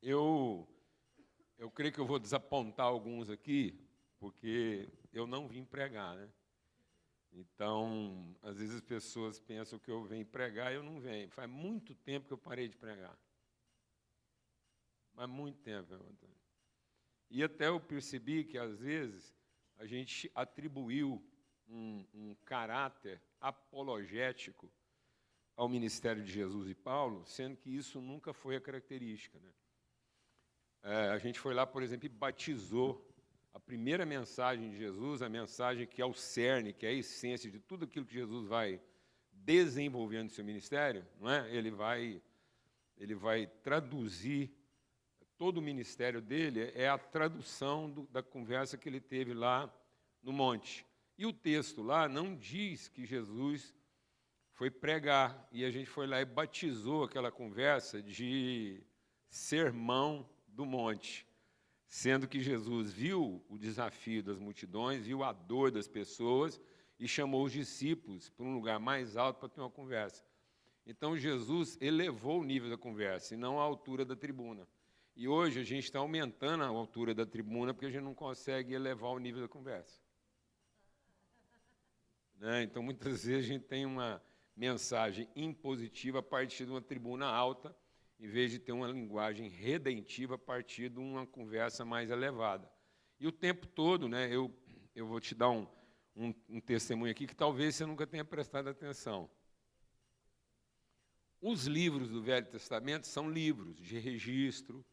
Eu, eu creio que eu vou desapontar alguns aqui, porque eu não vim pregar, né? Então, às vezes as pessoas pensam que eu venho pregar e eu não venho. Faz muito tempo que eu parei de pregar. Faz muito tempo, meu Antônio. E até eu percebi que, às vezes, a gente atribuiu um caráter apologético ao ministério de Jesus e Paulo, sendo que isso nunca foi a característica, né? A gente foi lá, por exemplo, e batizou a primeira mensagem de Jesus, a mensagem que é o cerne, que é a essência de tudo aquilo que Jesus vai desenvolvendo no seu ministério, não é? Ele vai traduzir todo o ministério dele, é a tradução da conversa que ele teve lá no monte. E o texto lá não diz que Jesus foi pregar, e a gente foi lá e batizou aquela conversa de sermão do monte, sendo que Jesus viu o desafio das multidões, viu a dor das pessoas e chamou os discípulos para um lugar mais alto para ter uma conversa. Então, Jesus elevou o nível da conversa, e não a altura da tribuna. E hoje a gente está aumentando a altura da tribuna porque a gente não consegue elevar o nível da conversa. Né? Então, muitas vezes a gente tem uma mensagem impositiva a partir de uma tribuna alta, em vez de ter uma linguagem redentiva a partir de uma conversa mais elevada. E o tempo todo, né, eu vou te dar um testemunho aqui que talvez você nunca tenha prestado atenção. Os livros do Velho Testamento são livros de registro.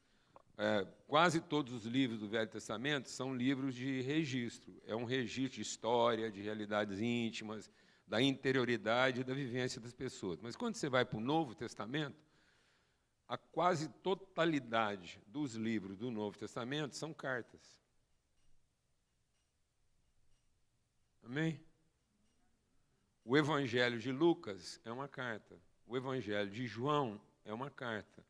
Quase todos os livros do Velho Testamento são livros de registro. É um registro de história, de realidades íntimas, da interioridade e da vivência das pessoas. Mas quando você vai para o Novo Testamento, a quase totalidade dos livros do Novo Testamento são cartas. Amém? O Evangelho de Lucas é uma carta. O Evangelho de João é uma carta.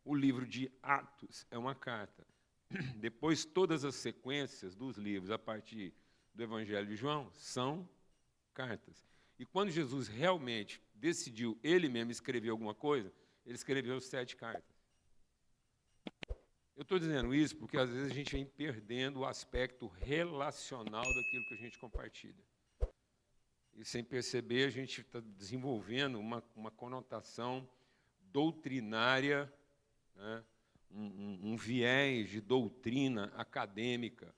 O livro de Atos é uma carta. Depois, todas as sequências dos livros a partir do Evangelho de João são cartas. E quando Jesus realmente decidiu ele mesmo escrever alguma coisa, ele escreveu 7 cartas. Eu estou dizendo isso porque, às vezes, a gente vem perdendo o aspecto relacional daquilo que a gente compartilha. E, sem perceber, a gente está desenvolvendo uma conotação doutrinária, né? Um viés de doutrina acadêmica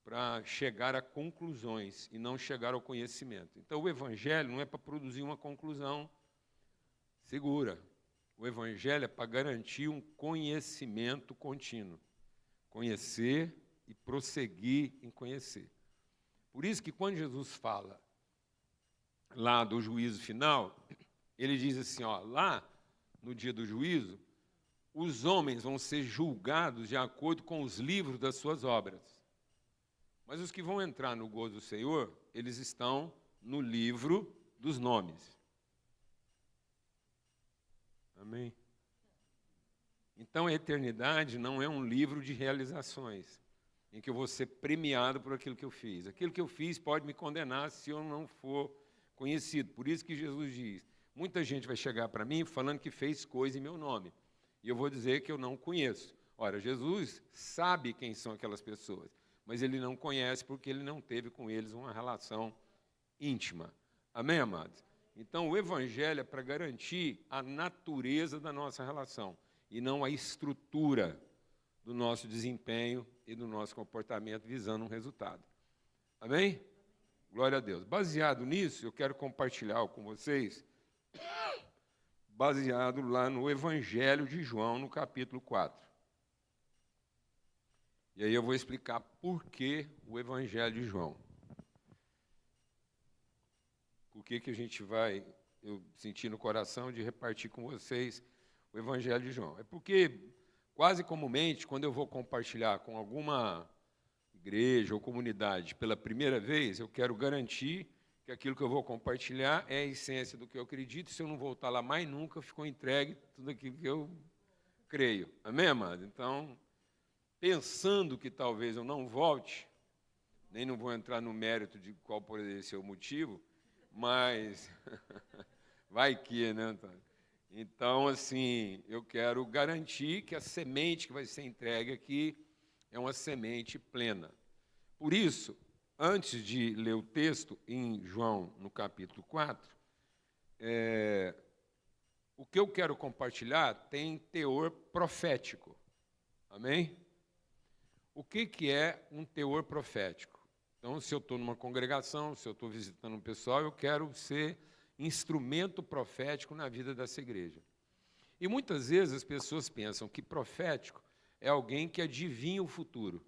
para chegar a conclusões e não chegar ao conhecimento. Então, o Evangelho não é para produzir uma conclusão segura. O Evangelho é para garantir um conhecimento contínuo. Conhecer e prosseguir em conhecer. Por isso que, quando Jesus fala lá do juízo final, ele diz assim, ó, lá no dia do juízo, os homens vão ser julgados de acordo com os livros das suas obras. Mas os que vão entrar no gozo do Senhor, eles estão no livro dos nomes. Amém? Então, a eternidade não é um livro de realizações, em que eu vou ser premiado por aquilo que eu fiz. Aquilo que eu fiz pode me condenar se eu não for conhecido. Por isso que Jesus diz, muita gente vai chegar para mim falando que fez coisa em meu nome. E eu vou dizer que eu não conheço. Ora, Jesus sabe quem são aquelas pessoas, mas ele não conhece porque ele não teve com eles uma relação íntima. Amém, amados? Então, o Evangelho é para garantir a natureza da nossa relação e não a estrutura do nosso desempenho e do nosso comportamento visando um resultado. Amém? Glória a Deus. Baseado nisso, eu quero compartilhar com vocês, baseado lá no Evangelho de João, no capítulo 4. E aí eu vou explicar por que o Evangelho de João. Por que a gente vai, eu senti no coração de repartir com vocês o Evangelho de João. É porque, quase comumente, quando eu vou compartilhar com alguma igreja ou comunidade pela primeira vez, eu quero garantir que aquilo que eu vou compartilhar é a essência do que eu acredito, e se eu não voltar lá mais nunca, ficou entregue tudo aquilo que eu creio. Amém, amado? Então, pensando que talvez eu não volte, nem não vou entrar no mérito de qual poderia ser o motivo, mas vai que, né, Antônio? Então, assim, eu quero garantir que a semente que vai ser entregue aqui é uma semente plena. Por isso, antes de ler o texto, em João, no capítulo 4, o que eu quero compartilhar tem teor profético. Amém? O que é um teor profético? Então, se eu estou numa congregação, se eu estou visitando um pessoal, eu quero ser instrumento profético na vida dessa igreja. E muitas vezes as pessoas pensam que profético é alguém que adivinha o futuro.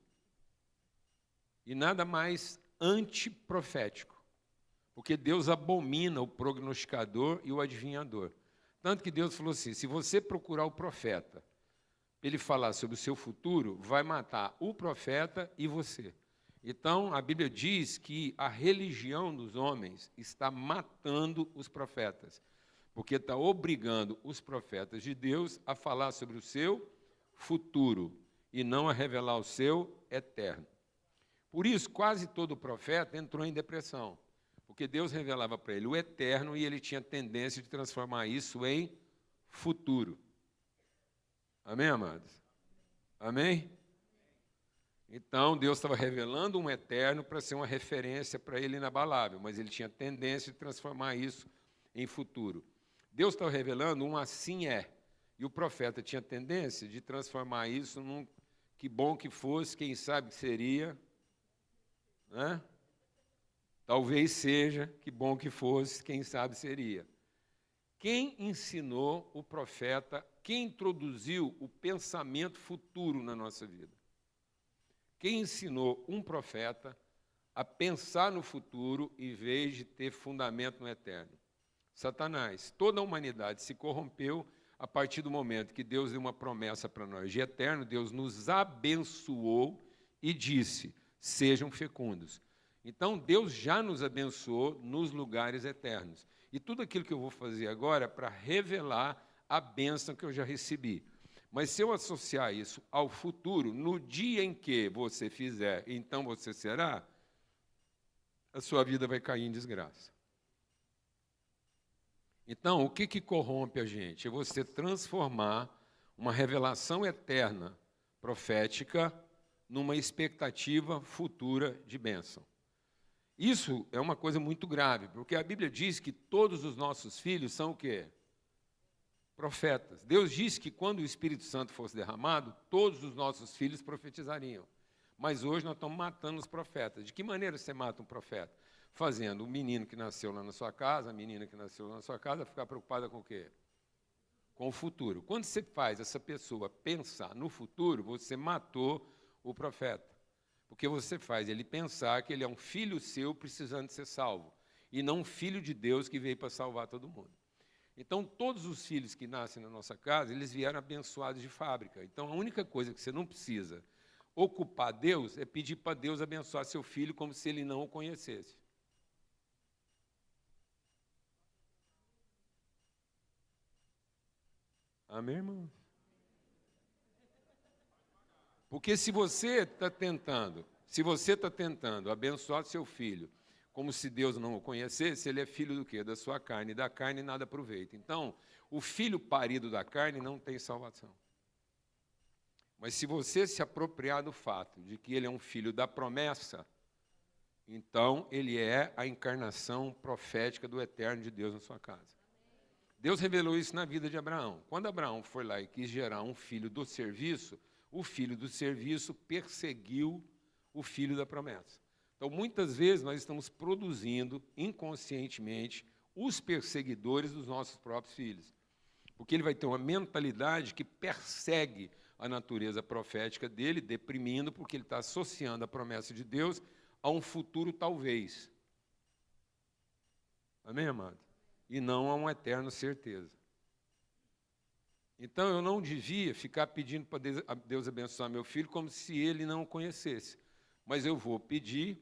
E nada mais antiprofético. Porque Deus abomina o prognosticador e o adivinhador. Tanto que Deus falou assim, se você procurar o profeta, ele falar sobre o seu futuro, vai matar o profeta e você. Então, a Bíblia diz que a religião dos homens está matando os profetas, porque está obrigando os profetas de Deus a falar sobre o seu futuro e não a revelar o seu eterno. Por isso, quase todo profeta entrou em depressão, porque Deus revelava para ele o eterno e ele tinha tendência de transformar isso em futuro. Amém, amados? Amém? Então, Deus estava revelando um eterno para ser uma referência para ele inabalável, mas ele tinha tendência de transformar isso em futuro. Deus estava revelando um assim é, e o profeta tinha tendência de transformar isso num que bom que fosse, quem sabe que seria, né? Talvez seja, que bom que fosse, quem sabe seria. Quem ensinou o profeta, quem introduziu o pensamento futuro na nossa vida? Quem ensinou um profeta a pensar no futuro em vez de ter fundamento no eterno? Satanás. Toda a humanidade se corrompeu a partir do momento que Deus deu uma promessa para nós de eterno, Deus nos abençoou e disse, sejam fecundos. Então, Deus já nos abençoou nos lugares eternos. E tudo aquilo que eu vou fazer agora é para revelar a bênção que eu já recebi. Mas se eu associar isso ao futuro, no dia em que você fizer, então você será, a sua vida vai cair em desgraça. Então, o que corrompe a gente? É você transformar uma revelação eterna, profética, numa expectativa futura de bênção. Isso é uma coisa muito grave, porque a Bíblia diz que todos os nossos filhos são o quê? Profetas. Deus disse que quando o Espírito Santo fosse derramado, todos os nossos filhos profetizariam. Mas hoje nós estamos matando os profetas. De que maneira você mata um profeta? Fazendo o menino que nasceu lá na sua casa, a menina que nasceu lá na sua casa, ficar preocupada com o quê? Com o futuro. Quando você faz essa pessoa pensar no futuro, você matou o profeta. Porque você faz ele pensar que ele é um filho seu precisando de ser salvo, e não um filho de Deus que veio para salvar todo mundo. Então, todos os filhos que nascem na nossa casa, eles vieram abençoados de fábrica. Então, a única coisa que você não precisa ocupar Deus é pedir para Deus abençoar seu filho como se ele não o conhecesse. Amém, irmão? Porque se você está tentando abençoar seu filho como se Deus não o conhecesse, ele é filho do quê? Da sua carne. E da carne nada aproveita. Então, o filho parido da carne não tem salvação. Mas se você se apropriar do fato de que ele é um filho da promessa, então ele é a encarnação profética do eterno de Deus na sua casa. Deus revelou isso na vida de Abraão. Quando Abraão foi lá e quis gerar um filho do serviço, o filho do serviço perseguiu o filho da promessa. Então, muitas vezes, nós estamos produzindo, inconscientemente, os perseguidores dos nossos próprios filhos. Porque ele vai ter uma mentalidade que persegue a natureza profética dele, deprimindo, porque ele está associando a promessa de Deus a um futuro talvez. Amém, amado? E não a uma eterna certeza. Então, eu não devia ficar pedindo para Deus abençoar meu filho como se ele não o conhecesse. Mas eu vou pedir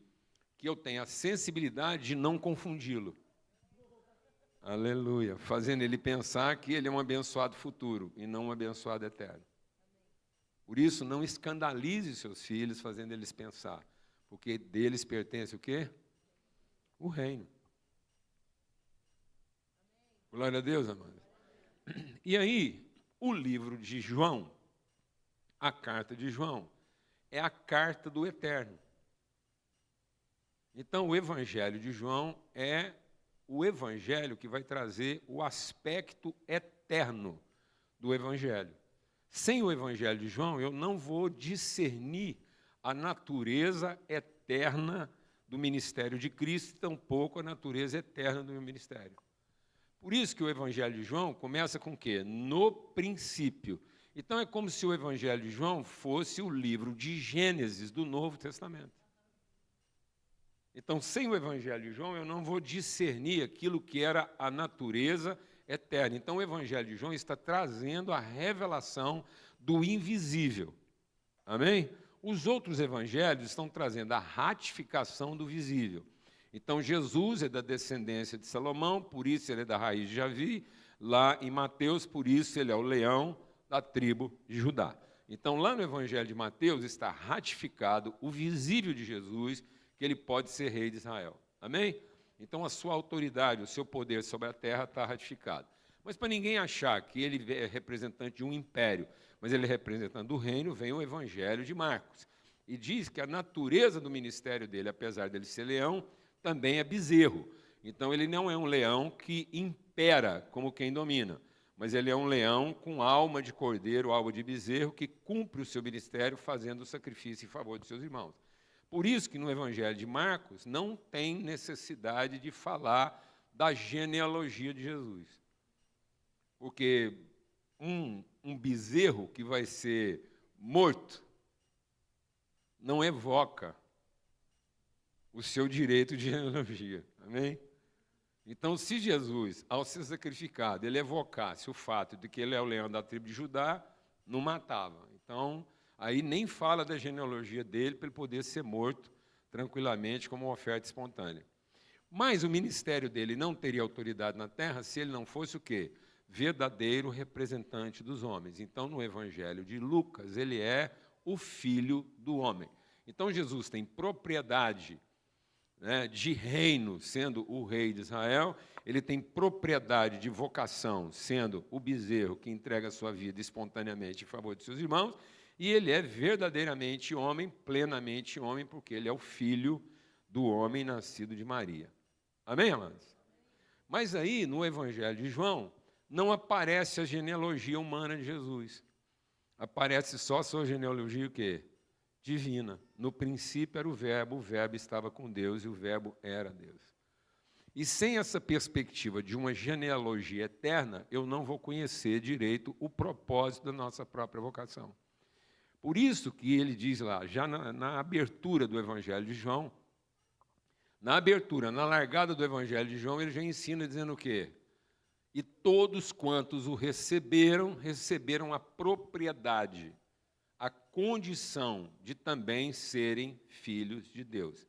que eu tenha a sensibilidade de não confundi-lo. Aleluia. Fazendo ele pensar que ele é um abençoado futuro e não um abençoado eterno. Por isso, não escandalize seus filhos fazendo eles pensar. Porque deles pertence o quê? O reino. Glória a Deus, amado. E aí, o livro de João, a carta de João, é a carta do eterno. Então, o evangelho de João é o evangelho que vai trazer o aspecto eterno do evangelho. Sem o evangelho de João, eu não vou discernir a natureza eterna do ministério de Cristo, tampouco a natureza eterna do meu ministério. Por isso que o evangelho de João começa com o quê? No princípio. Então, é como se o evangelho de João fosse o livro de Gênesis do Novo Testamento. Então, sem o evangelho de João, eu não vou discernir aquilo que era a natureza eterna. Então, o evangelho de João está trazendo a revelação do invisível. Amém? Os outros evangelhos estão trazendo a ratificação do visível. Então, Jesus é da descendência de Salomão, por isso ele é da raiz de Davi. Lá em Mateus, por isso ele é o leão da tribo de Judá. Então, lá no evangelho de Mateus está ratificado o visível de Jesus, que ele pode ser rei de Israel. Amém? Então, a sua autoridade, o seu poder sobre a terra está ratificado. Mas para ninguém achar que ele é representante de um império, mas ele é representante do reino, vem o evangelho de Marcos. E diz que a natureza do ministério dele, apesar dele ser leão, também é bezerro. Então, ele não é um leão que impera como quem domina, mas ele é um leão com alma de cordeiro, alma de bezerro, que cumpre o seu ministério fazendo o sacrifício em favor de seus irmãos. Por isso que no evangelho de Marcos não tem necessidade de falar da genealogia de Jesus. Porque um bezerro que vai ser morto não evoca o seu direito de genealogia. Amém? Então, se Jesus, ao ser sacrificado, ele evocasse o fato de que ele é o leão da tribo de Judá, não matava. Então, aí nem fala da genealogia dele para ele poder ser morto tranquilamente como uma oferta espontânea. Mas o ministério dele não teria autoridade na terra se ele não fosse o quê? Verdadeiro representante dos homens. Então, no evangelho de Lucas, ele é o filho do homem. Então, Jesus tem propriedade, né, de reino, sendo o rei de Israel, ele tem propriedade de vocação, sendo o bezerro que entrega a sua vida espontaneamente em favor de seus irmãos, e ele é verdadeiramente homem, plenamente homem, porque ele é o filho do homem nascido de Maria. Amém, amados? Mas aí, no Evangelho de João, não aparece a genealogia humana de Jesus. Aparece só a sua genealogia o quê? Divina. No princípio era o verbo estava com Deus e o verbo era Deus. E sem essa perspectiva de uma genealogia eterna, eu não vou conhecer direito o propósito da nossa própria vocação. Por isso que ele diz lá, já na abertura do Evangelho de João, na abertura, na largada do Evangelho de João, ele já ensina dizendo o quê? E todos quantos o receberam, receberam a propriedade, a condição de também serem filhos de Deus.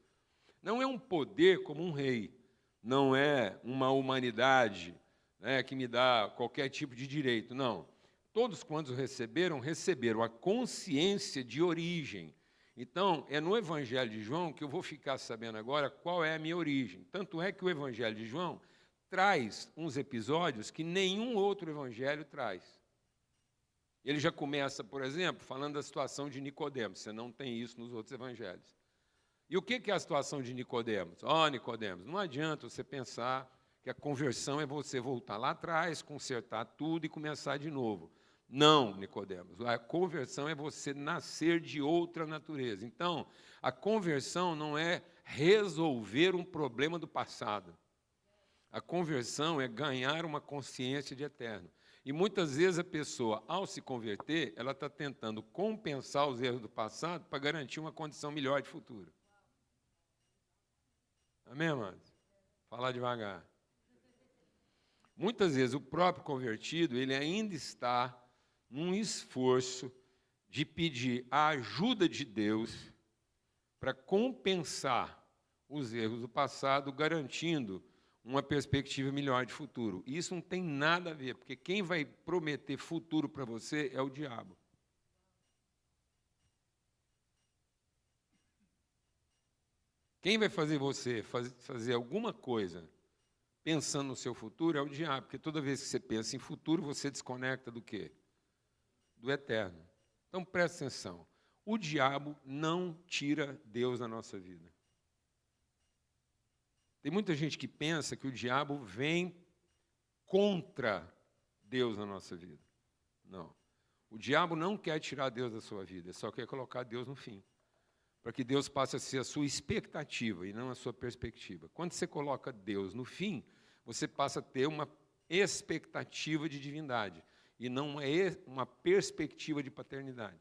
Não é um poder como um rei, não é uma humanidade, né, que me dá qualquer tipo de direito, não. Todos quantos receberam, receberam a consciência de origem. Então, é no Evangelho de João que eu vou ficar sabendo agora qual é a minha origem. Tanto é que o Evangelho de João traz uns episódios que nenhum outro evangelho traz. Ele já começa, por exemplo, falando da situação de Nicodemos. Você não tem isso nos outros evangelhos. E o que é a situação de Nicodemos? Nicodemos, não adianta você pensar que a conversão é você voltar lá atrás, consertar tudo e começar de novo. Não, Nicodemos. A conversão é você nascer de outra natureza. Então, a conversão não é resolver um problema do passado. A conversão é ganhar uma consciência de eterno. E muitas vezes a pessoa, ao se converter, ela está tentando compensar os erros do passado para garantir uma condição melhor de futuro. Amém, amados? Falar devagar. Muitas vezes o próprio convertido, ele ainda está num esforço de pedir a ajuda de Deus para compensar os erros do passado, garantindo uma perspectiva melhor de futuro. E isso não tem nada a ver, porque quem vai prometer futuro para você é o diabo. Quem vai fazer você fazer alguma coisa pensando no seu futuro é o diabo, porque toda vez que você pensa em futuro, você desconecta do quê? Do eterno. Então, presta atenção. O diabo não tira Deus da nossa vida. Tem muita gente que pensa que o diabo vem contra Deus na nossa vida. Não. O diabo não quer tirar Deus da sua vida, só quer colocar Deus no fim. Para que Deus passe a ser a sua expectativa e não a sua perspectiva. Quando você coloca Deus no fim, você passa a ter uma expectativa de divindade e não uma perspectiva de paternidade.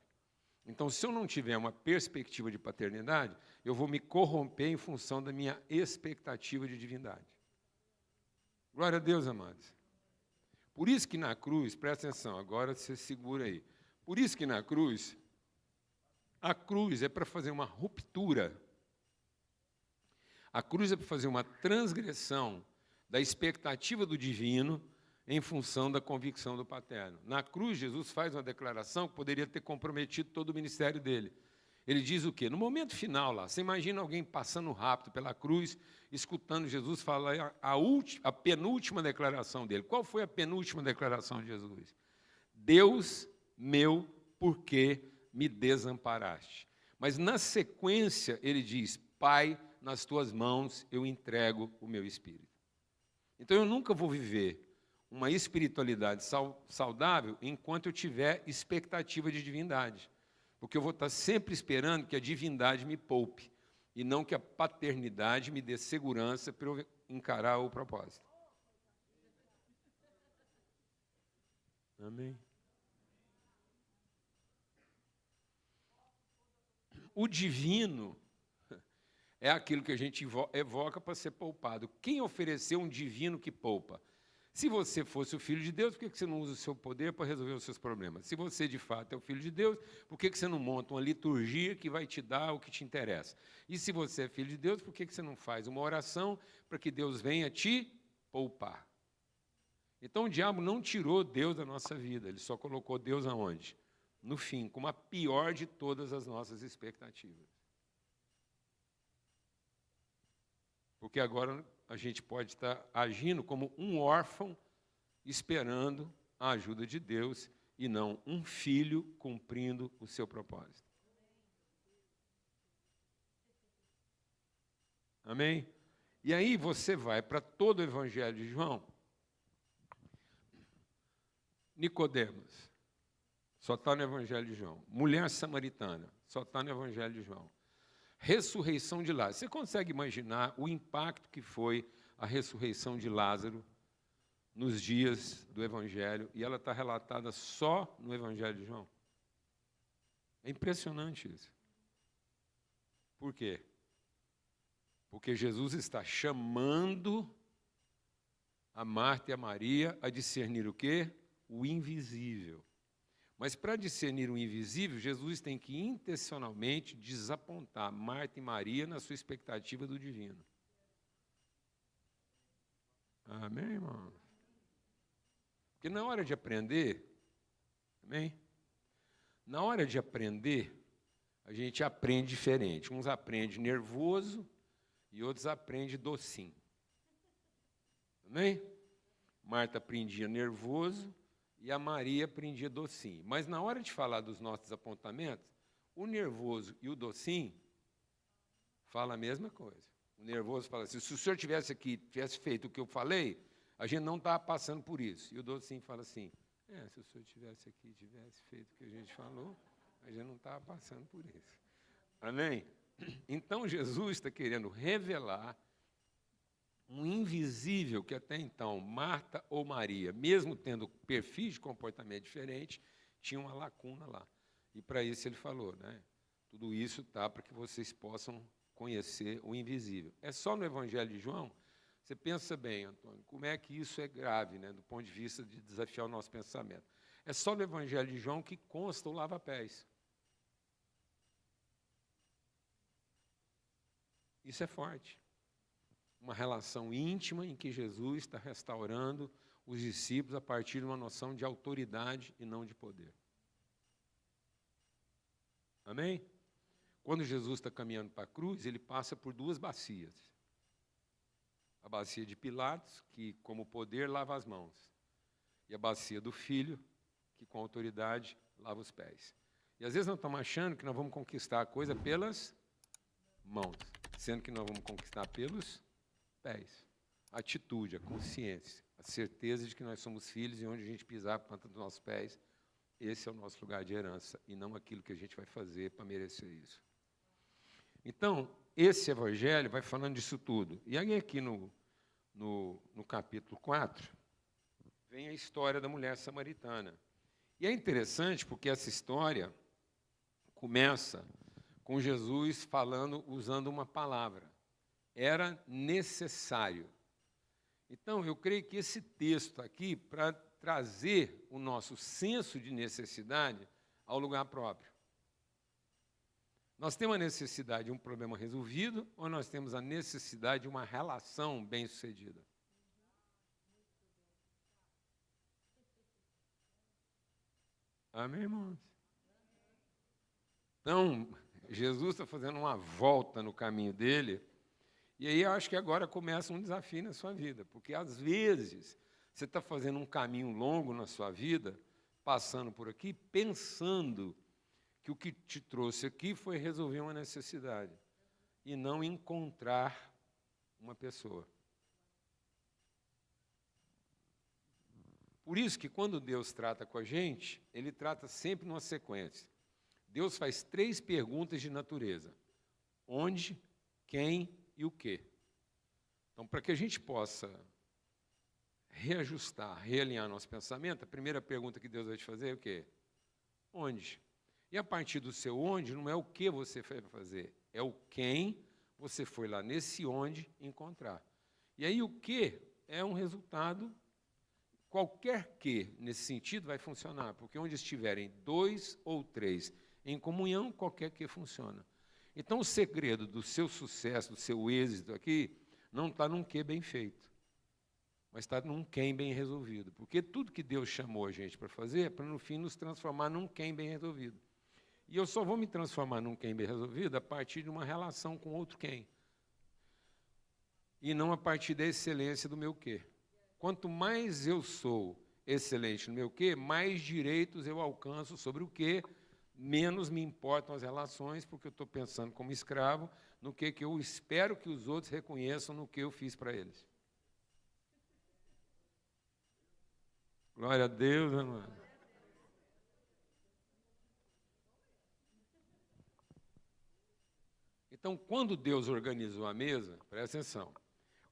Então, se eu não tiver uma perspectiva de paternidade, eu vou me corromper em função da minha expectativa de divindade. Glória a Deus, amados. Por isso que na cruz, presta atenção, agora você segura aí. Por isso que na cruz, a cruz é para fazer uma ruptura. A cruz é para fazer uma transgressão da expectativa do divino em função da convicção do paterno. Na cruz, Jesus faz uma declaração que poderia ter comprometido todo o ministério dele. Ele diz o quê? No momento final lá, você imagina alguém passando rápido pela cruz, escutando Jesus falar a penúltima declaração dele. Qual foi a penúltima declaração de Jesus? Deus meu, por que me desamparaste? Mas na sequência ele diz, Pai, nas tuas mãos eu entrego o meu espírito. Então eu nunca vou viver uma espiritualidade saudável enquanto eu tiver expectativa de divindade. Porque eu vou estar sempre esperando que a divindade me poupe e não que a paternidade me dê segurança para eu encarar o propósito. Amém? O divino é aquilo que a gente evoca para ser poupado. Quem ofereceu um divino que poupa? Se você fosse o Filho de Deus, por que você não usa o seu poder para resolver os seus problemas? Se você, de fato, é o Filho de Deus, por que você não monta uma liturgia que vai te dar o que te interessa? E se você é Filho de Deus, por que você não faz uma oração para que Deus venha te poupar? Então, o diabo não tirou Deus da nossa vida, ele só colocou Deus aonde? No fim, como a pior de todas as nossas expectativas. Porque agora a gente pode estar agindo como um órfão, esperando a ajuda de Deus, e não um filho cumprindo o seu propósito. Amém? E aí você vai para todo o Evangelho de João. Nicodemos, só está no Evangelho de João. Mulher samaritana, só está no Evangelho de João. Ressurreição de Lázaro. Você consegue imaginar o impacto que foi a ressurreição de Lázaro nos dias do Evangelho, e ela está relatada só no Evangelho de João? É impressionante isso. Por quê? Porque Jesus está chamando a Marta e a Maria a discernir o quê? O invisível. Mas para discernir o invisível, Jesus tem que intencionalmente desapontar Marta e Maria na sua expectativa do divino. Amém, irmão? Porque na hora de aprender, amém? Na hora de aprender, a gente aprende diferente. Uns aprendem nervoso e outros aprendem docinho. Amém? Marta aprendia nervoso e a Maria aprendia docinho. Mas na hora de falar dos nossos apontamentos, o nervoso e o docinho falam a mesma coisa. O nervoso fala assim, se o senhor tivesse aqui, tivesse feito o que eu falei, a gente não estava passando por isso. E o docinho fala assim, se o senhor tivesse aqui, tivesse feito o que a gente falou, a gente não estava passando por isso. Amém? Então, Jesus está querendo revelar um invisível que até então Marta ou Maria, mesmo tendo perfis de comportamento diferente, tinha uma lacuna lá. E para isso ele falou, né? Tudo isso está para que vocês possam conhecer o invisível. É só no Evangelho de João? Você pensa bem, Antônio, como é que isso é grave, né, do ponto de vista de desafiar o nosso pensamento? É só no Evangelho de João que consta o lava-pés. Isso é forte. Uma relação íntima em que Jesus está restaurando os discípulos a partir de uma noção de autoridade e não de poder. Amém? Quando Jesus está caminhando para a cruz, ele passa por duas bacias. A bacia de Pilatos, que, como poder, lava as mãos. E a bacia do Filho, que, com autoridade, lava os pés. E, às vezes, nós estamos achando que nós vamos conquistar a coisa pelas mãos, sendo que nós vamos conquistar pelos pés. A atitude, a consciência, a certeza de que nós somos filhos e onde a gente pisar a planta dos nossos pés, esse é o nosso lugar de herança, e não aquilo que a gente vai fazer para merecer isso. Então, esse evangelho vai falando disso tudo. E aí, aqui no capítulo 4, vem a história da mulher samaritana. E é interessante porque essa história começa com Jesus falando, usando uma palavra. Era necessário. Então, eu creio que esse texto aqui, para trazer o nosso senso de necessidade ao lugar próprio. Nós temos a necessidade de um problema resolvido ou nós temos a necessidade de uma relação bem-sucedida? Amém, irmãos? Então, Jesus está fazendo uma volta no caminho dele, e aí eu acho que agora começa um desafio na sua vida, porque às vezes você está fazendo um caminho longo na sua vida, passando por aqui, pensando que o que te trouxe aqui foi resolver uma necessidade, e não encontrar uma pessoa. Por isso que quando Deus trata com a gente, Ele trata sempre numa sequência. Deus faz 3 perguntas de natureza: onde, quem e o quê. Então, para que a gente possa reajustar, realinhar nosso pensamento, a primeira pergunta que Deus vai te fazer é o quê? Onde? E a partir do seu onde, não é o que você foi fazer, é o quem você foi lá nesse onde encontrar. E aí o que é um resultado, qualquer que nesse sentido vai funcionar, porque onde estiverem 2 ou 3 em comunhão, qualquer que funciona. Então o segredo do seu sucesso, do seu êxito aqui, não está num que bem feito, mas está num quem bem resolvido. Porque tudo que Deus chamou a gente para fazer é para, no fim, nos transformar num quem bem resolvido. E eu só vou me transformar num quem bem resolvido a partir de uma relação com outro quem. E não a partir da excelência do meu quê. Quanto mais eu sou excelente no meu quê, mais direitos eu alcanço sobre o quê, menos me importam as relações, porque eu estou pensando como escravo no que eu espero que os outros reconheçam no que eu fiz para eles. Glória a Deus, amado. Então, quando Deus organizou a mesa, presta atenção,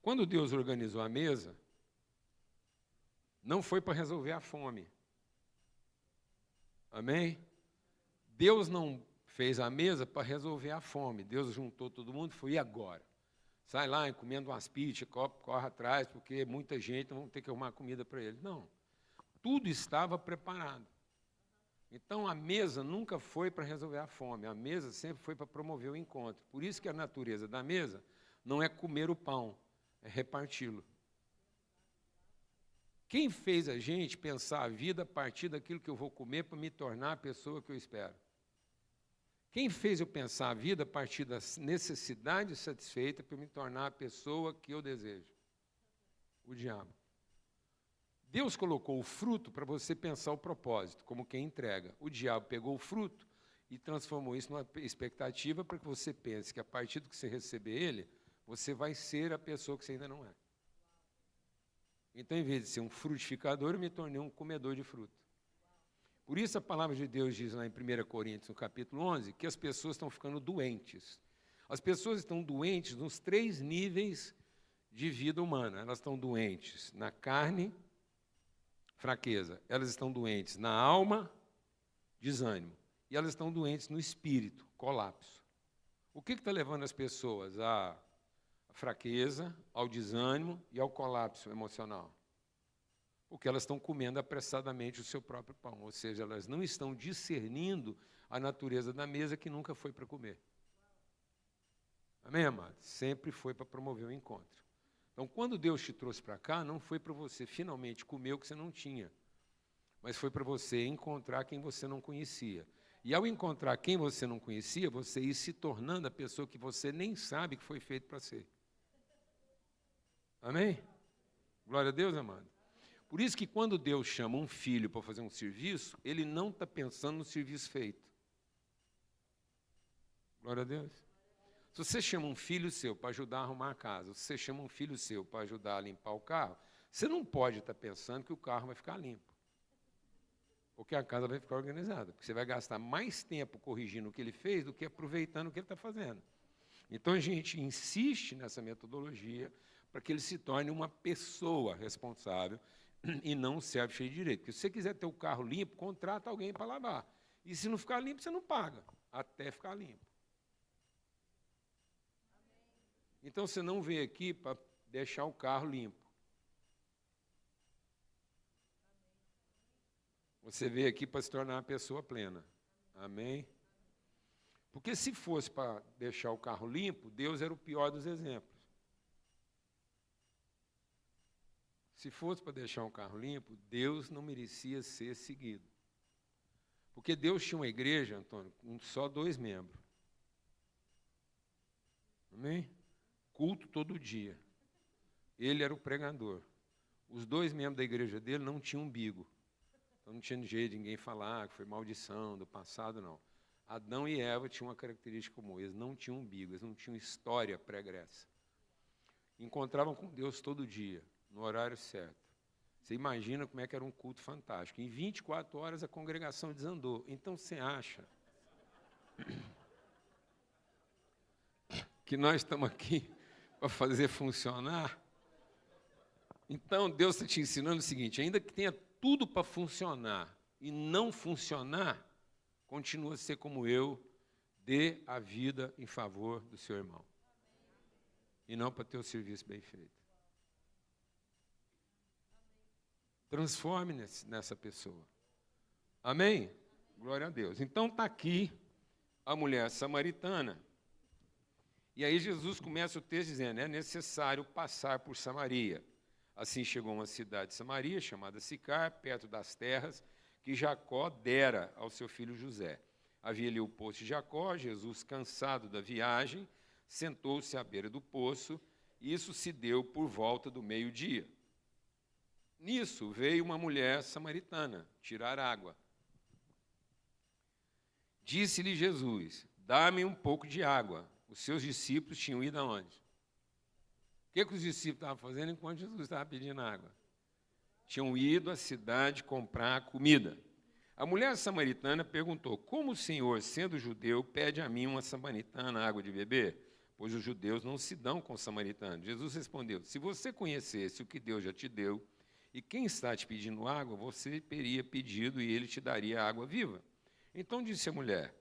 quando Deus organizou a mesa, não foi para resolver a fome. Amém? Deus não fez a mesa para resolver a fome. Deus juntou todo mundo e foi, e agora? Sai lá comendo umas pizzas, corre atrás, porque muita gente não vai ter que arrumar comida para ele. Não. Tudo estava preparado. Então, a mesa nunca foi para resolver a fome, a mesa sempre foi para promover o encontro. Por isso que a natureza da mesa não é comer o pão, é reparti-lo. Quem fez a gente pensar a vida a partir daquilo que eu vou comer para me tornar a pessoa que eu espero? Quem fez eu pensar a vida a partir das necessidades satisfeitas para me tornar a pessoa que eu desejo? O diabo. Deus colocou o fruto para você pensar o propósito, como quem entrega. O diabo pegou o fruto e transformou isso numa expectativa para que você pense que a partir do que você receber ele, você vai ser a pessoa que você ainda não é. Então, em vez de ser um frutificador, eu me tornei um comedor de fruto. Por isso a palavra de Deus diz lá em 1 Coríntios, no capítulo 11, que as pessoas estão ficando doentes. As pessoas estão doentes nos 3 níveis de vida humana. Elas estão doentes na carne, fraqueza. Elas estão doentes na alma, desânimo. E elas estão doentes no espírito, colapso. O que está levando as pessoas à fraqueza, ao desânimo e ao colapso emocional? Porque elas estão comendo apressadamente o seu próprio pão. Ou seja, elas não estão discernindo a natureza da mesa que nunca foi para comer. Amém, amado? Sempre foi para promover o encontro. Então, quando Deus te trouxe para cá, não foi para você finalmente comer o que você não tinha, mas foi para você encontrar quem você não conhecia. E ao encontrar quem você não conhecia, você ir se tornando a pessoa que você nem sabe que foi feito para ser. Amém? Glória a Deus, amado. Por isso que quando Deus chama um filho para fazer um serviço, ele não está pensando no serviço feito. Glória a Deus. Se você chama um filho seu para ajudar a arrumar a casa, se você chama um filho seu para ajudar a limpar o carro, você não pode estar pensando que o carro vai ficar limpo. Porque a casa vai ficar organizada. Porque você vai gastar mais tempo corrigindo o que ele fez do que aproveitando o que ele está fazendo. Então, a gente insiste nessa metodologia para que ele se torne uma pessoa responsável e não serve cheio de direito. Porque se você quiser ter o carro limpo, contrata alguém para lavar. E se não ficar limpo, você não paga, até ficar limpo. Então, você não veio aqui para deixar o carro limpo. Você veio aqui para se tornar uma pessoa plena. Amém? Porque se fosse para deixar o carro limpo, Deus era o pior dos exemplos. Se fosse para deixar um carro limpo, Deus não merecia ser seguido. Porque Deus tinha uma igreja, Antônio, com só 2 membros. Amém? Culto todo dia. Ele era o pregador. Os 2 membros da igreja dele não tinham umbigo. Então não tinha jeito de ninguém falar que foi maldição do passado, não. Adão e Eva tinham uma característica comum. Eles não tinham umbigo, eles não tinham história pregressa. Encontravam com Deus todo dia, no horário certo. Você imagina como é que era um culto fantástico. Em 24 horas a congregação desandou. Então você acha que nós estamos aqui para fazer funcionar? Então Deus está te ensinando o seguinte, ainda que tenha tudo para funcionar e não funcionar, continua a ser como eu, dê a vida em favor do seu irmão. E não para ter o serviço bem feito. Transforme nessa pessoa. Amém? Glória a Deus. Então está aqui a mulher samaritana. E aí Jesus começa o texto dizendo, é necessário passar por Samaria. Assim chegou uma cidade de Samaria, chamada Sicar, perto das terras que Jacó dera ao seu filho José. Havia ali o poço de Jacó, Jesus, cansado da viagem, sentou-se à beira do poço, e isso se deu por volta do meio-dia. Nisso veio uma mulher samaritana tirar água. Disse-lhe Jesus, dá-me um pouco de água. Os seus discípulos tinham ido aonde? O que os discípulos estavam fazendo enquanto Jesus estava pedindo água? Tinham ido à cidade comprar comida. A mulher samaritana perguntou, como o Senhor, sendo judeu, pede a mim, uma samaritana, água de beber? Pois os judeus não se dão com os samaritanos. Jesus respondeu, se você conhecesse o que Deus já te deu, e quem está te pedindo água, você teria pedido e ele te daria água viva. Então disse a mulher,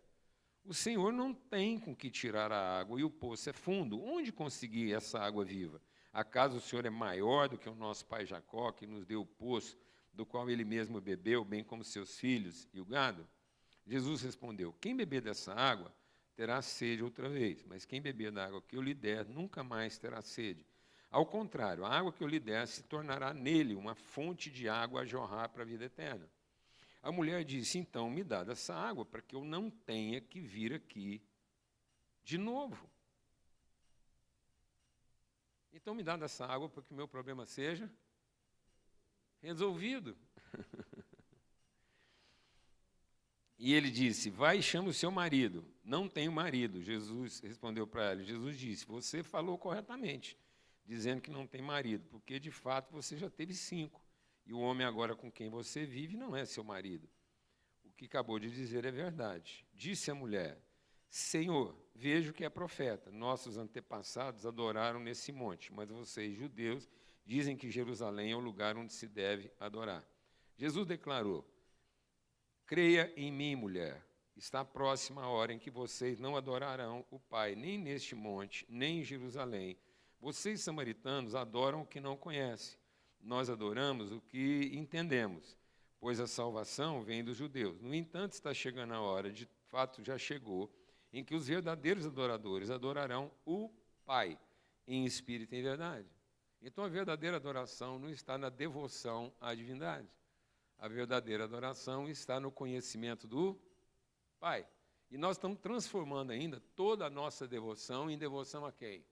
o Senhor não tem com que tirar a água e o poço é fundo. Onde conseguir essa água viva? Acaso o Senhor é maior do que o nosso pai Jacó, que nos deu o poço, do qual ele mesmo bebeu, bem como seus filhos e o gado? Jesus respondeu, quem beber dessa água terá sede outra vez, mas quem beber da água que eu lhe der nunca mais terá sede. Ao contrário, a água que eu lhe der se tornará nele uma fonte de água a jorrar para a vida eterna. A mulher disse, então, me dá dessa água, para que eu não tenha que vir aqui de novo. Então, me dá dessa água para que o meu problema seja resolvido. E ele disse, vai e chama o seu marido. Não tenho marido. Jesus respondeu para ela. Jesus disse, você falou corretamente, dizendo que não tem marido, porque, de fato, você já teve 5. E o homem agora com quem você vive não é seu marido. O que acabou de dizer é verdade. Disse a mulher, Senhor, vejo que é profeta. Nossos antepassados adoraram nesse monte, mas vocês, judeus, dizem que Jerusalém é o lugar onde se deve adorar. Jesus declarou, creia em mim, mulher. Está próxima a hora em que vocês não adorarão o Pai, nem neste monte, nem em Jerusalém. Vocês, samaritanos, adoram o que não conhecem. Nós adoramos o que entendemos, pois a salvação vem dos judeus. No entanto, está chegando a hora, de fato já chegou, em que os verdadeiros adoradores adorarão o Pai, em espírito e em verdade. Então, a verdadeira adoração não está na devoção à divindade. A verdadeira adoração está no conhecimento do Pai. E nós estamos transformando ainda toda a nossa devoção em devoção a quem?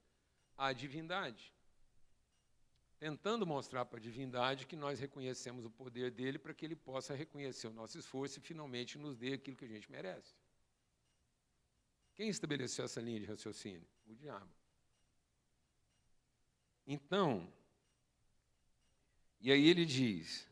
À divindade. tentando mostrar para a divindade que nós reconhecemos o poder dele para que ele possa reconhecer o nosso esforço e finalmente nos dê aquilo que a gente merece. Quem estabeleceu essa linha de raciocínio? O diabo. Então, e aí ele diz,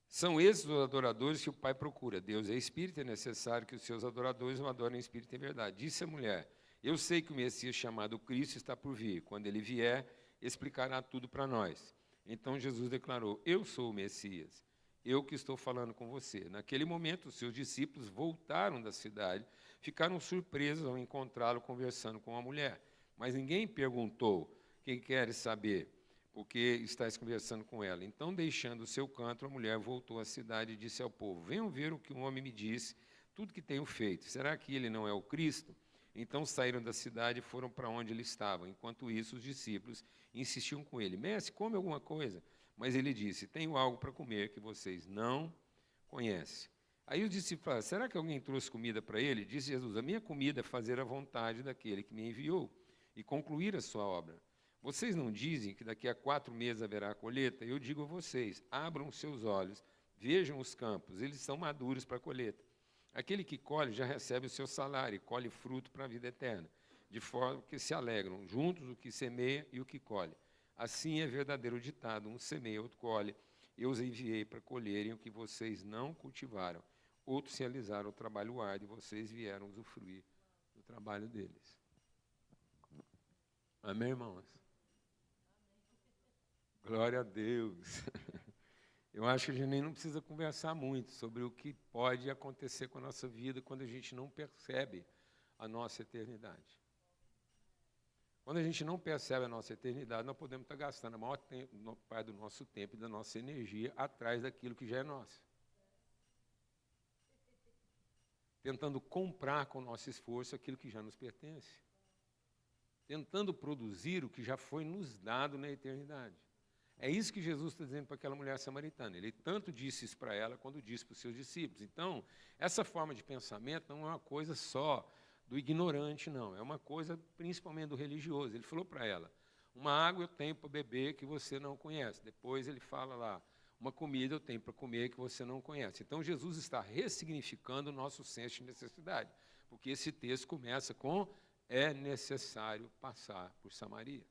são esses os adoradores que o Pai procura. Deus é espírito, é necessário que os seus adoradores o adorem em espírito e em verdade. Disse a mulher, eu sei que o Messias chamado Cristo está por vir. Quando ele vier, explicará tudo para nós. Então Jesus declarou, eu sou o Messias, eu que estou falando com você. Naquele momento, os seus discípulos voltaram da cidade, ficaram surpresos ao encontrá-lo conversando com a mulher. Mas ninguém perguntou, quem quer saber, porque estás conversando com ela. Então, deixando o seu canto, a mulher voltou à cidade e disse ao povo, venham ver o que o homem me disse, tudo que tenho feito. Será que ele não é o Cristo? Então saíram da cidade e foram para onde ele estava. Enquanto isso, os discípulos insistiam com ele, mestre, come alguma coisa. Mas ele disse, tenho algo para comer que vocês não conhecem. Aí os discípulos falaram, será que alguém trouxe comida para ele? Disse Jesus, a minha comida é fazer a vontade daquele que me enviou e concluir a sua obra. Vocês não dizem que daqui a 4 meses haverá a colheita? Eu digo a vocês, abram os seus olhos, vejam os campos, eles são maduros para a colheita. Aquele que colhe já recebe o seu salário e colhe fruto para a vida eterna, de forma que se alegram juntos o que semeia e o que colhe. Assim é verdadeiro ditado, um semeia, outro colhe. Eu os enviei para colherem o que vocês não cultivaram. Outros realizaram o trabalho árduo e vocês vieram usufruir do trabalho deles. Amém, irmãos? Glória a Deus. Eu acho que a gente nem não precisa conversar muito sobre o que pode acontecer com a nossa vida quando a gente não percebe a nossa eternidade. Quando a gente não percebe a nossa eternidade, nós podemos estar gastando a maior parte do nosso tempo e da nossa energia atrás daquilo que já é nosso. Tentando comprar com o nosso esforço aquilo que já nos pertence. Tentando produzir o que já foi nos dado na eternidade. É isso que Jesus está dizendo para aquela mulher samaritana. Ele tanto disse isso para ela, quando disse para os seus discípulos. Então, essa forma de pensamento não é uma coisa só do ignorante, não. É uma coisa principalmente do religioso. Ele falou para ela, uma água eu tenho para beber que você não conhece. Depois ele fala lá, uma comida eu tenho para comer que você não conhece. Então, Jesus está ressignificando o nosso senso de necessidade. Porque esse texto começa com, é necessário passar por Samaria.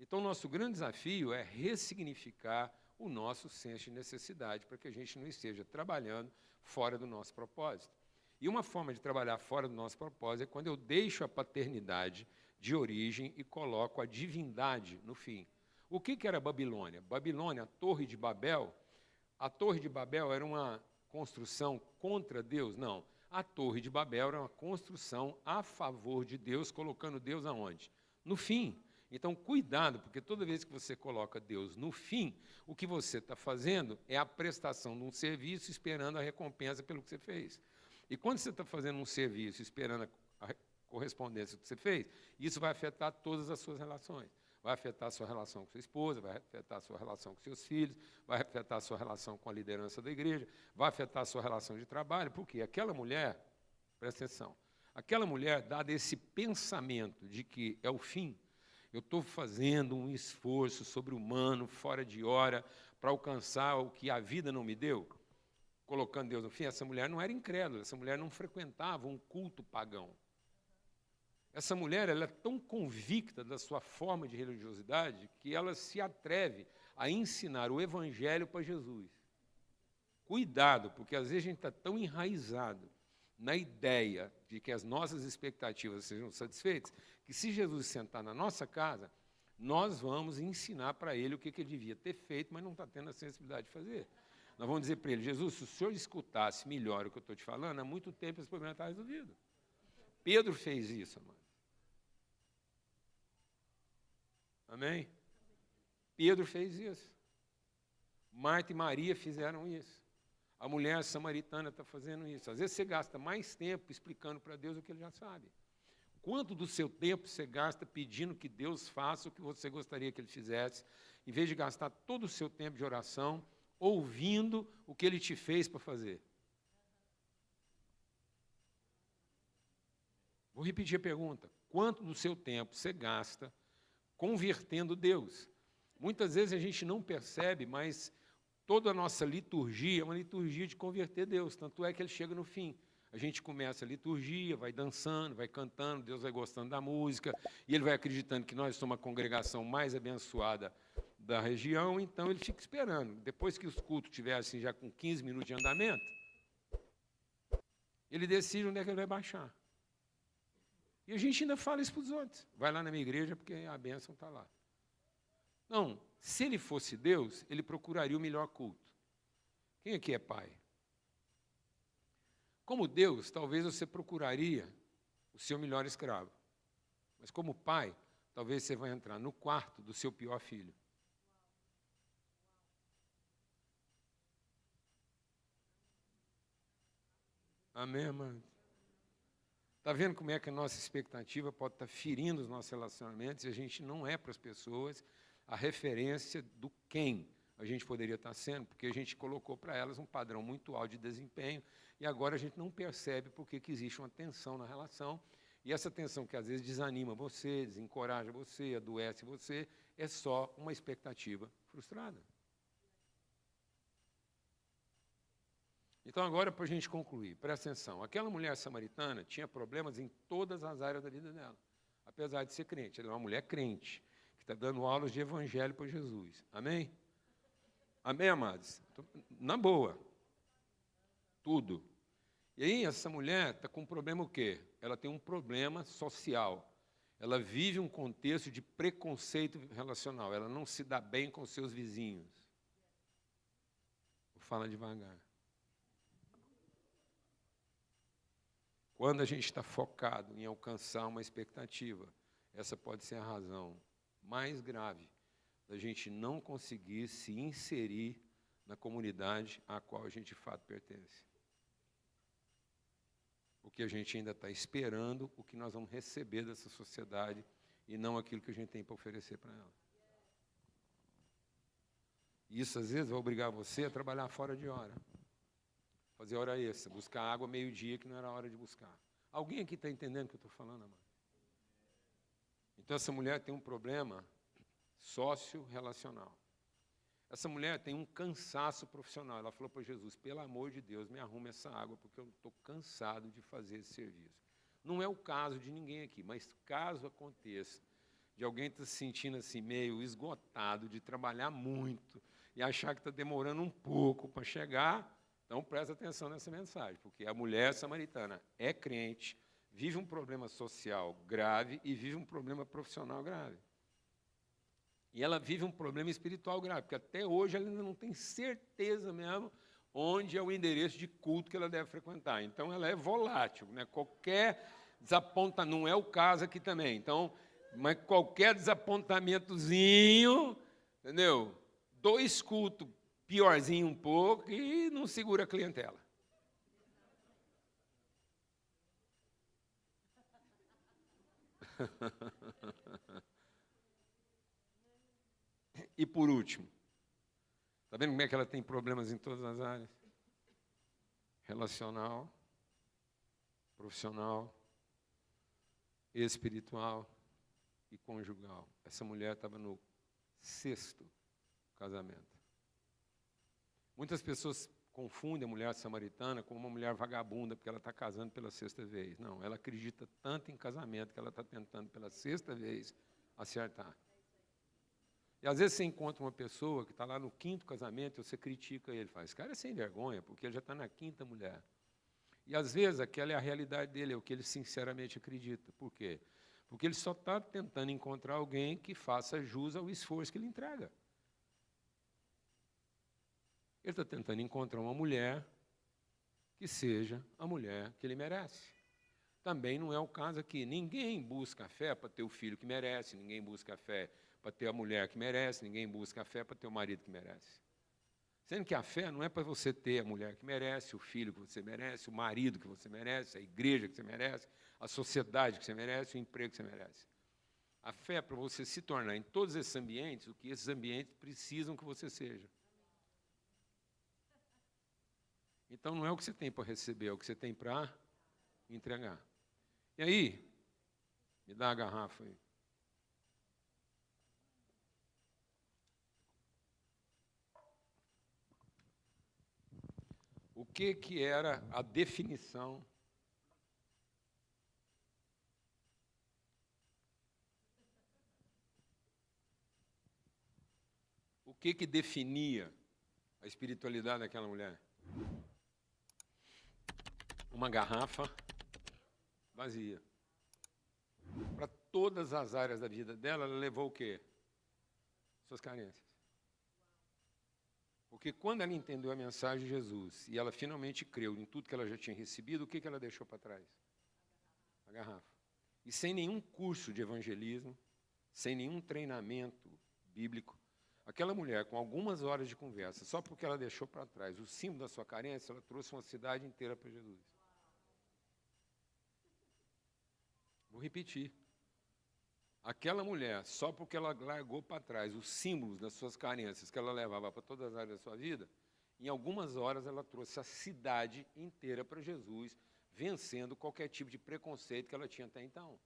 Então, nosso grande desafio é ressignificar o nosso senso de necessidade para que a gente não esteja trabalhando fora do nosso propósito. E uma forma de trabalhar fora do nosso propósito é quando eu deixo a paternidade de origem e coloco a divindade no fim. O que era Babilônia? Babilônia, a Torre de Babel. A Torre de Babel era uma construção contra Deus? Não. A Torre de Babel era uma construção a favor de Deus, colocando Deus aonde? No fim. Então, cuidado, porque toda vez que você coloca Deus no fim, o que você está fazendo é a prestação de um serviço esperando a recompensa pelo que você fez. E quando você está fazendo um serviço esperando a correspondência do que você fez, isso vai afetar todas as suas relações. Vai afetar a sua relação com sua esposa, vai afetar a sua relação com seus filhos, vai afetar a sua relação com a liderança da igreja, vai afetar a sua relação de trabalho, porque aquela mulher, presta atenção, aquela mulher, dado esse pensamento de que é o fim, eu estou fazendo um esforço sobre-humano, fora de hora, para alcançar o que a vida não me deu, colocando Deus no fim. Essa mulher não era incrédula, essa mulher não frequentava um culto pagão. Essa mulher ela é tão convicta da sua forma de religiosidade que ela se atreve a ensinar o evangelho para Jesus. Cuidado, porque às vezes a gente está tão enraizado na ideia de que as nossas expectativas sejam satisfeitas, que se Jesus sentar na nossa casa, nós vamos ensinar para ele o que ele devia ter feito, mas não está tendo a sensibilidade de fazer. Nós vamos dizer para ele, Jesus, se o senhor escutasse melhor o que eu estou te falando, há muito tempo esse problema está resolvido. Pedro fez isso, amado. Amém? Pedro fez isso. Marta e Maria fizeram isso. A mulher samaritana está fazendo isso. Às vezes você gasta mais tempo explicando para Deus o que ele já sabe. Quanto do seu tempo você gasta pedindo que Deus faça o que você gostaria que ele fizesse, em vez de gastar todo o seu tempo de oração ouvindo o que ele te fez para fazer? Vou repetir a pergunta. Quanto do seu tempo você gasta convertendo Deus. Muitas vezes a gente não percebe, mas toda a nossa liturgia é uma liturgia de converter Deus, tanto é que ele chega no fim. A gente começa a liturgia, vai dançando, vai cantando, Deus vai gostando da música, e ele vai acreditando que nós somos a congregação mais abençoada da região, então ele fica esperando. Depois que os cultos estiverem assim, já com 15 minutos de andamento, ele decide onde é que ele vai baixar. E a gente ainda fala isso para os outros. Vai lá na minha igreja porque a bênção está lá. Não, se ele fosse Deus, ele procuraria o melhor culto. Quem aqui é pai? Como Deus, talvez você procuraria o seu melhor escravo. Mas como pai, talvez você vai entrar no quarto do seu pior filho. Amém, amado? Está vendo como é que a nossa expectativa pode estar ferindo os nossos relacionamentos e a gente não é para as pessoas a referência do quem a gente poderia estar sendo, porque a gente colocou para elas um padrão muito alto de desempenho e agora a gente não percebe porque que existe uma tensão na relação e essa tensão que às vezes desanima você, desencoraja você, adoece você, é só uma expectativa frustrada. Então, agora, para a gente concluir, presta atenção. Aquela mulher samaritana tinha problemas em todas as áreas da vida dela, apesar de ser crente. Ela é uma mulher crente, que está dando aulas de evangelho para Jesus. Amém? Amém, amados? Na boa. Tudo. E aí, essa mulher está com um problema o quê? Ela tem um problema social. Ela vive um contexto de preconceito relacional. Ela não se dá bem com seus vizinhos. Vou falar devagar. Quando a gente está focado em alcançar uma expectativa, essa pode ser a razão mais grave da gente não conseguir se inserir na comunidade à qual a gente de fato pertence. Porque a gente ainda está esperando o que nós vamos receber dessa sociedade e não aquilo que a gente tem para oferecer para ela. E isso, às vezes, vai obrigar você a trabalhar fora de hora. Fazer hora extra, buscar água meio-dia, que não era hora de buscar. Alguém aqui está entendendo o que eu estou falando, amado? Então, essa mulher tem um problema socio-relacional. Essa mulher tem um cansaço profissional. Ela falou para Jesus, pelo amor de Deus, me arrume essa água, porque eu estou cansado de fazer esse serviço. Não é o caso de ninguém aqui, mas caso aconteça de alguém estar se sentindo assim, meio esgotado, de trabalhar muito, e achar que está demorando um pouco para chegar, então presta atenção nessa mensagem, porque a mulher samaritana é crente, vive um problema social grave e vive um problema profissional grave. E ela vive um problema espiritual grave, porque até hoje ela ainda não tem certeza mesmo onde é o endereço de culto que ela deve frequentar. Então, ela é volátil, né? Qualquer desapontamento, não é o caso aqui também. Então, mas qualquer desapontamentozinho, entendeu? 2 cultos, piorzinho um pouco, e não segura a clientela. E por último, está vendo como é que ela tem problemas em todas as áreas? Relacional, profissional, espiritual e conjugal. Essa mulher estava no 6º casamento. Muitas pessoas confundem a mulher samaritana com uma mulher vagabunda, porque ela está casando pela 6ª vez. Não, ela acredita tanto em casamento que ela está tentando pela 6ª vez acertar. E às vezes você encontra uma pessoa que está lá no 5º casamento e você critica ele, fala, esse cara é sem vergonha, porque ele já está na 5ª mulher. E às vezes aquela é a realidade dele, é o que ele sinceramente acredita. Por quê? Porque ele só está tentando encontrar alguém que faça jus ao esforço que ele entrega. Ele está tentando encontrar uma mulher que seja a mulher que ele merece. Também não é o caso aqui. Ninguém busca a fé para ter o filho que merece, ninguém busca a fé para ter a mulher que merece, ninguém busca a fé para ter o marido que merece. Sendo que a fé não é para você ter a mulher que merece, o filho que você merece, o marido que você merece, a igreja que você merece, a sociedade que você merece, o emprego que você merece. A fé é para você se tornar em todos esses ambientes o que esses ambientes precisam que você seja. Então não é o que você tem para receber, é o que você tem para entregar. E aí, me dá a garrafa aí. que era a definição que definia a espiritualidade daquela mulher? Uma garrafa vazia. Para todas as áreas da vida dela, ela levou o quê? Suas carências. Porque quando ela entendeu a mensagem de Jesus e ela finalmente creu em tudo que ela já tinha recebido, o que ela deixou para trás? A garrafa. E sem nenhum curso de evangelismo, sem nenhum treinamento bíblico, aquela mulher, com algumas horas de conversa, só porque ela deixou para trás o símbolo da sua carência, ela trouxe uma cidade inteira para Jesus. Vou repetir. Aquela mulher, só porque ela largou para trás os símbolos das suas carências que ela levava para todas as áreas da sua vida, em algumas horas ela trouxe a cidade inteira para Jesus, vencendo qualquer tipo de preconceito que ela tinha até então.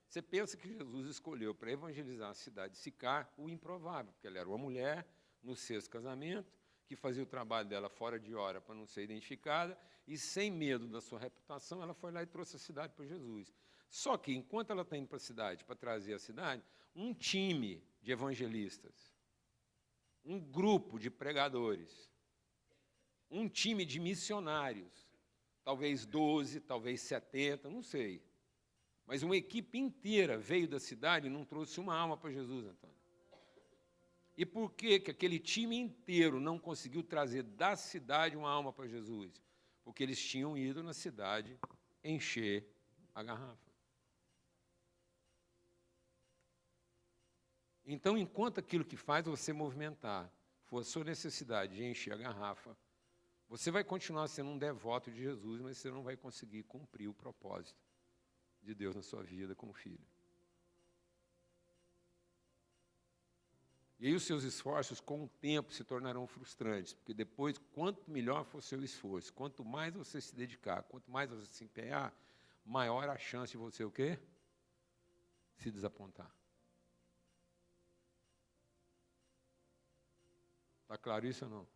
Você pensa que Jesus escolheu para evangelizar a cidade de Sicar o improvável, porque ela era uma mulher no sexto casamento, que fazia o trabalho dela fora de hora para não ser identificada, e sem medo da sua reputação, ela foi lá e trouxe a cidade para Jesus. Só que, enquanto ela está indo para a cidade, para trazer a cidade, um time de evangelistas, um grupo de pregadores, um time de missionários, talvez 12, talvez 70, não sei, mas uma equipe inteira veio da cidade e não trouxe uma alma para Jesus, Antônio. E por que aquele time inteiro não conseguiu trazer da cidade uma alma para Jesus? Porque eles tinham ido na cidade encher a garrafa. Então, enquanto aquilo que faz você movimentar for a sua necessidade de encher a garrafa, você vai continuar sendo um devoto de Jesus, mas você não vai conseguir cumprir o propósito de Deus na sua vida como filho. E aí os seus esforços, com o tempo, se tornarão frustrantes, porque depois, quanto melhor for o seu esforço, quanto mais você se dedicar, quanto mais você se empenhar, maior a chance de você o quê? Se desapontar. Está claro isso ou não?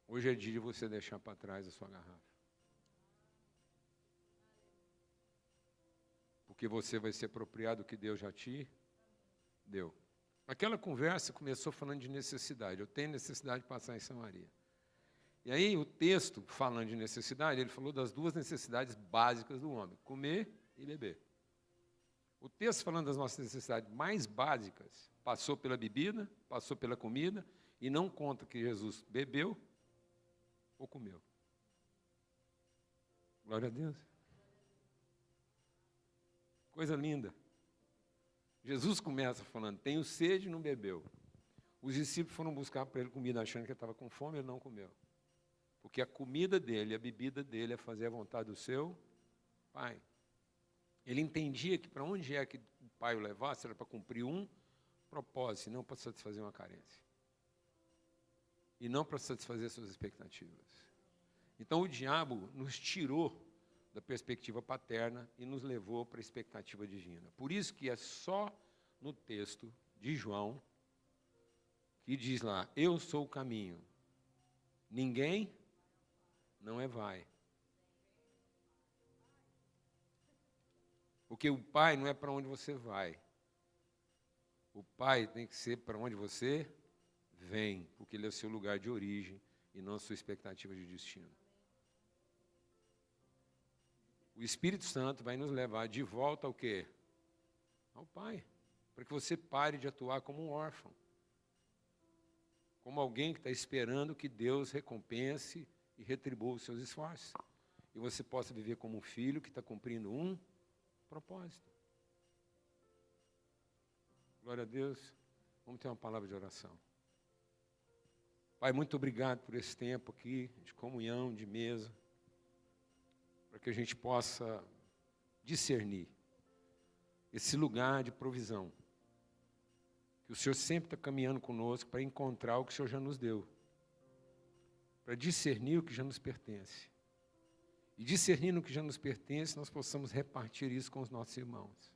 Hoje é dia de você deixar para trás a sua garrafa. Porque você vai se apropriar do que Deus já te deu. Aquela conversa começou falando de necessidade. Eu tenho necessidade de passar em Samaria. E aí o texto, falando de necessidade, ele falou das duas necessidades básicas do homem, comer e beber. O texto falando das nossas necessidades mais básicas, passou pela bebida, passou pela comida, e não conta que Jesus bebeu ou comeu. Glória a Deus. Coisa linda. Jesus começa falando, tenho sede e não bebeu. Os discípulos foram buscar para ele comida, achando que ele estava com fome, ele não comeu. Porque a comida dele, a bebida dele é fazer a vontade do seu Pai. Ele entendia que para onde é que o Pai o levasse, era para cumprir um propósito, não para satisfazer uma carência. E não para satisfazer suas expectativas. Então o diabo nos tirou da perspectiva paterna e nos levou para a expectativa divina. Por isso que é só no texto de João que diz lá, eu sou o caminho. Ninguém não é vai. Porque o Pai não é para onde você vai. O Pai tem que ser para onde você vem, porque Ele é o seu lugar de origem e não a sua expectativa de destino. O Espírito Santo vai nos levar de volta ao quê? Ao Pai. Para que você pare de atuar como um órfão. Como alguém que está esperando que Deus recompense e retribua os seus esforços. E você possa viver como um filho que está cumprindo um propósito. Glória a Deus. Vamos ter uma palavra de oração. Pai, muito obrigado por esse tempo aqui de comunhão, de mesa, para que a gente possa discernir esse lugar de provisão, que o Senhor sempre está caminhando conosco para encontrar o que o Senhor já nos deu, para discernir o que já nos pertence. E discernindo o que já nos pertence, nós possamos repartir isso com os nossos irmãos.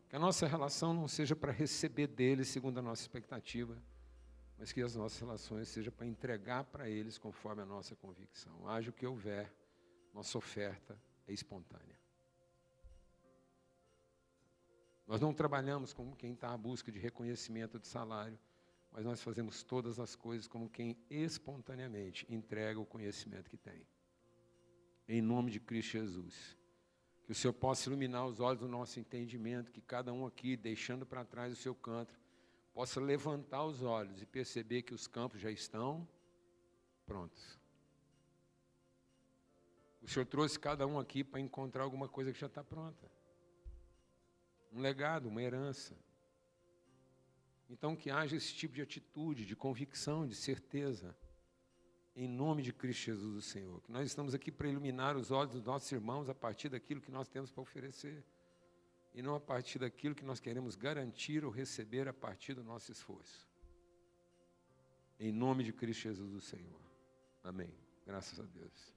Que a nossa relação não seja para receber deles segundo a nossa expectativa, mas que as nossas relações sejam para entregar para eles conforme a nossa convicção. Haja o que houver, nossa oferta é espontânea. Nós não trabalhamos como quem está à busca de reconhecimento de salário, mas nós fazemos todas as coisas como quem espontaneamente entrega o conhecimento que tem. Em nome de Cristo Jesus. Que o Senhor possa iluminar os olhos do nosso entendimento, que cada um aqui, deixando para trás o seu canto, possa levantar os olhos e perceber que os campos já estão prontos. O Senhor trouxe cada um aqui para encontrar alguma coisa que já está pronta. Um legado, uma herança. Então, que haja esse tipo de atitude, de convicção, de certeza, em nome de Cristo Jesus, o Senhor. Que nós estamos aqui para iluminar os olhos dos nossos irmãos a partir daquilo que nós temos para oferecer, e não a partir daquilo que nós queremos garantir ou receber a partir do nosso esforço. Em nome de Cristo Jesus, o Senhor. Amém. Graças a Deus.